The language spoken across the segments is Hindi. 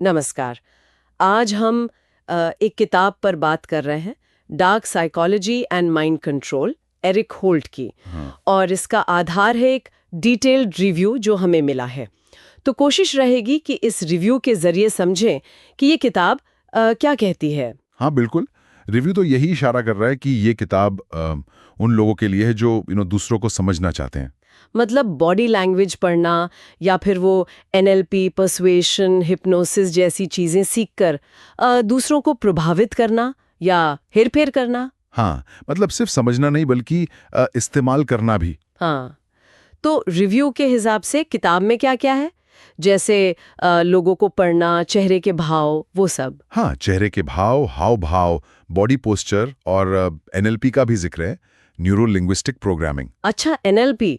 नमस्कार। आज हम एक किताब पर बात कर रहे हैं, dark psychology and mind control, Eric Holt की। और इसका आधार है एक डिटेल्ड रिव्यू जो हमें मिला है। तो कोशिश रहेगी कि इस रिव्यू के जरिए समझें कि ये किताब क्या कहती है। हाँ बिल्कुल। रिव्यू तो यही इशारा कर रहा है कि ये किताब उन लोगों के लिए है जो दूसरों को समझना चाहते हैं। मतलब बॉडी लैंग्वेज पढ़ना या फिर वो एनएलपी, पर्सुएशन, हिप्नोसिस जैसी चीजें सीखकर दूसरों को प्रभावित करना या हेरफेर करना। हाँ, मतलब सिर्फ समझना नहीं बल्कि इस्तेमाल करना भी। हाँ, तो रिव्यू के हिसाब से किताब में क्या क्या है, जैसे लोगों को पढ़ना, चेहरे के भाव, वो सब। हाँ, चेहरे के भाव, हाव भाव, बॉडी पोस्चर और एनएलपी का भी जिक्र है, न्यूरो लिंग्विस्टिक प्रोग्रामिंग। अच्छा, एनएलपी।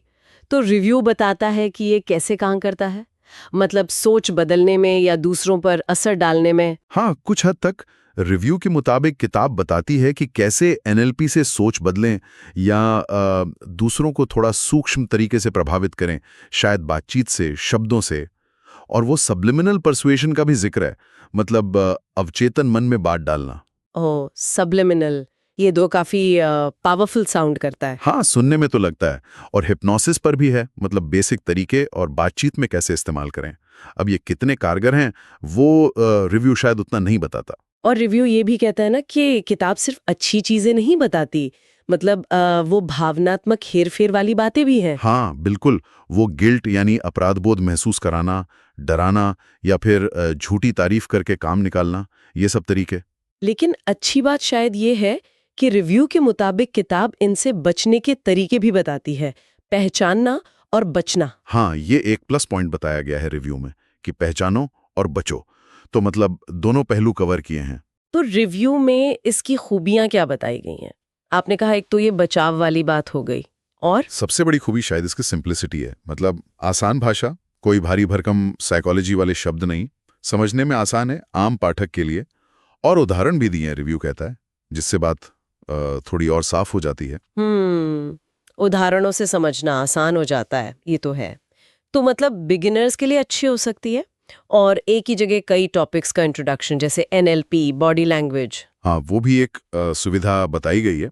तो रिव्यू बताता है कि ये कैसे काम करता है, मतलब सोच बदलने में या दूसरों पर असर डालने में। हाँ, कुछ हद तक रिव्यू के मुताबिक किताब बताती है कि कैसे एनएलपी से सोच बदलें या दूसरों को थोड़ा सूक्ष्म तरीके से प्रभावित करें, शायद बातचीत से, शब्दों से। और वो सब्लिमिनल परसुएशन का भी जिक्र है, मतलब अवचेतन मन में बात डालना। ओह, सब्लिमिनल, ये दो काफी पावरफुल साउंड करता है। हाँ, सुनने में तो लगता है। और हिप्नोसिस पर भी है, मतलब बेसिक तरीके और बातचीत में कैसे इस्तेमाल करें। अब ये कितने कारगर हैं वो रिव्यू शायद उतना नहीं बताता। और रिव्यू ये भी कहता है ना कि किताब सिर्फ अच्छी चीजें नहीं बताती, मतलब वो भावनात्मक हेरफेर वाली बातें भी हैं। हाँ बिल्कुल, वो गिल्ट यानी अपराधबोध महसूस कराना, डराना या फिर झूठी तारीफ करके काम निकालना, ये सब तरीके। लेकिन अच्छी बात शायद ये है कि रिव्यू के मुताबिक किताब इनसे बचने के तरीके भी बताती है, पहचानना और बचना। हाँ, ये एक प्लस पॉइंट बताया गया है रिव्यू में कि पहचानो और बचो, तो मतलब दोनों पहलू कवर किए हैं। तो रिव्यू में इसकी खूबियां क्या बताई गई हैं? आपने कहा एक तो ये बचाव वाली बात हो गई, और सबसे बड़ी खूबी शायद इसकी सिंप्लिसिटी है, मतलब आसान भाषा, कोई भारी भरकम साइकोलॉजी वाले शब्द नहीं, समझने में आसान है आम पाठक के लिए। और उदाहरण भी दिए हैं, रिव्यू कहता है, जिससे बात थोड़ी और साफ हो जाती है। उदाहरणों से समझना आसान हो जाता है, ये तो है। तो मतलब बिगिनर्स के लिए अच्छी हो सकती है, और एक ही जगह कई टॉपिक्स का इंट्रोडक्शन, जैसे एनएलपी, बॉडी लैंग्वेज। हाँ, वो भी एक सुविधा बताई गई है,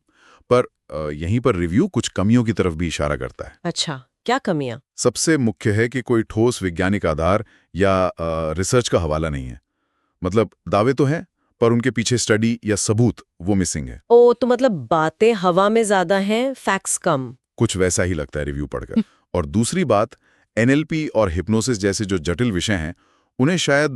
पर यहीं पर रिव्यू कुछ कमियों की तरफ भी इशारा करता है। अच्छा, क्या कमियां? सबसे मुख्य है कि कोई ठोस वैज्ञानिक आधार या रिसर्च का हवाला नहीं है। मतलब दावे तो हैं, पर उनके पीछे स्टडी या सबूत वो मिसिंग है। ओ, तो मतलब बातें हवा में ज्यादा हैं, फैक्ट्स कम। कुछ वैसा ही लगता है रिव्यू पढ़कर। और दूसरी बात, एनएलपी और हिप्नोसिस जैसे जो जटिल विषय हैं, उन्हें शायद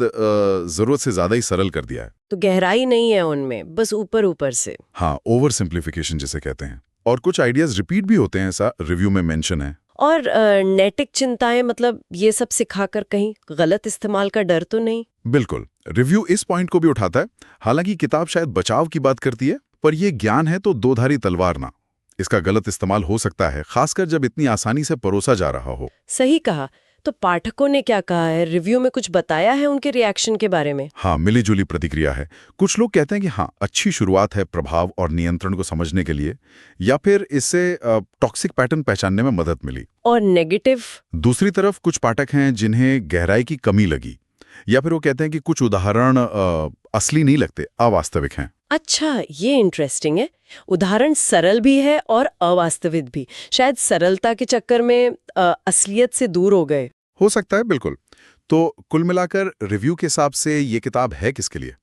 जरूरत से ज्यादा ही सरल कर दिया है। तो गहराई नहीं है उनमें, बस ऊपर ऊपर से। हाँ, ओवर सिंप्लीफिकेशन जिसे कहते हैं। और कुछ आइडियाज रिपीट भी होते हैं, ऐसा रिव्यू में मेंशन है। और नैतिक चिंताएं, मतलब ये सब सिखाकर कहीं गलत इस्तेमाल का डर तो नहीं? बिल्कुल, रिव्यू इस पॉइंट को भी उठाता है। हालांकि किताब शायद बचाव की बात करती है, पर यह ज्ञान है तो दोधारी तलवार ना। इसका गलत इस्तेमाल हो सकता है, खासकर जब इतनी आसानी से परोसा जा रहा हो। सही कहा। तो पाठकों ने क्या कहा है, रिव्यू में कुछ बताया है उनके रिएक्शन के बारे में? हाँ, मिलीजुली प्रतिक्रिया है। कुछ लोग कहते हैं कि हाँ, अच्छी शुरुआत है प्रभाव और नियंत्रण को समझने के लिए, या फिर इससे टॉक्सिक पैटर्न पहचानने में मदद मिली। और नेगेटिव? दूसरी तरफ कुछ पाठक हैं जिन्हें गहराई की कमी लगी, या फिर वो कहते हैं कि कुछ उदाहरण असली नहीं लगते, अवास्तविक हैं। अच्छा, ये इंटरेस्टिंग है। उदाहरण सरल भी है और अवास्तविक भी। शायद सरलता के चक्कर में असलियत से दूर हो गए। हो सकता है, बिल्कुल। तो कुल मिलाकर रिव्यू के हिसाब से ये किताब है किसके लिए?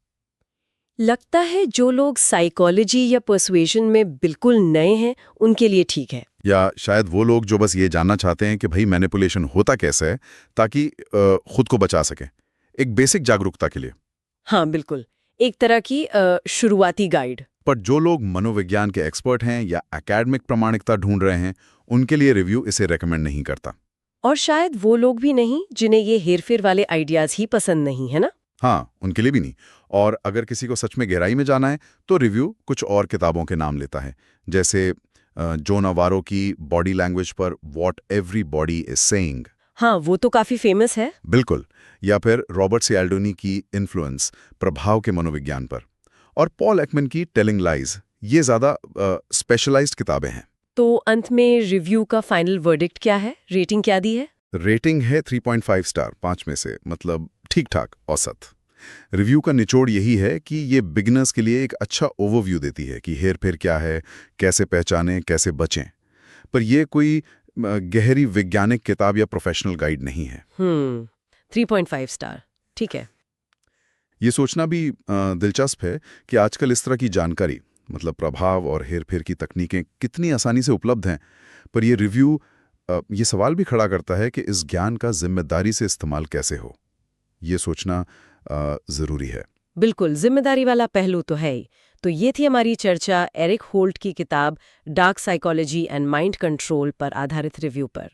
लगता है जो लोग साइकोलॉजी या पर्सुएशन में बिल्कुल नए हैं, उनके लिए ठीक है। या शायद वो लोग जो बस ये जानना चाहते हैं कि भाई मैनिपुलेशन होता कैसे है, ताकि खुद को बचा सकें, एक बेसिक जागरूकता के लिए। हाँ बिल्कुल, एक तरह की शुरुआती गाइड। पर जो लोग मनोविज्ञान के एक्सपर्ट हैं या एकेडमिक प्रामाणिकता ढूंढ रहे हैं, उनके लिए रिव्यू इसे रेकमेंड नहीं करता। और शायद वो लोग भी नहीं जिन्हें ये हेरफेर वाले आइडियाज ही पसंद नहीं, है ना? हाँ, उनके लिए भी नहीं। और अगर किसी को सच में गहराई में जाना है, तो रिव्यू कुछ और किताबों के नाम लेता है, जैसे जो नवारो की बॉडी लैंग्वेज पर what every body is saying. हाँ, वो तो काफी फेमस है। बिल्कुल। या फिर रॉबर्ट सियाल्डोनी की इन्फ्लुएंस, प्रभाव के मनोविज्ञान पर। और पॉल एकमैन की टेलिंग लाइज। ये ज्यादा स्पेशलाइज्ड किताबें हैं। तो अंत में रिव्यू का फाइनल वर्डिक्ट क्या है, रेटिंग क्या दी है? रेटिंग है 3.5 स्टार, 5 में से, मतलब ठीक ठाक, औसत। रिव्यू का निचोड़ यही है कि ये बिगिनर्स के लिए एक अच्छा ओवरव्यू देती है कि हेरफेर क्या है, कैसे पहचानें, कैसे बचें। पर ये कोई गहरी वैज्ञानिक किताब या प्रोफेशनल गाइड नहीं है। 3.5 स्टार, ठीक है। ये सोचना भी दिलचस्प है कि आजकल इस तरह की जानकारी, मतलब प्रभाव और हेरफेर की तकनीकें कितनी आसानी से उपलब्ध हैं, पर ये रिव्यू ये सवाल भी खड़ा करता है कि इस ज्ञान का जिम्मेदारी से इस्तेमाल कैसे हो। ये सोचना ज़रूरी है। बिल्कुल, जिम्मेदारी वाला पहलू तो है ही। तो ये थी हमारी चर्चा एरिक होल्ट की किताब dark psychology and mind control पर आधारित रिव्यू पर।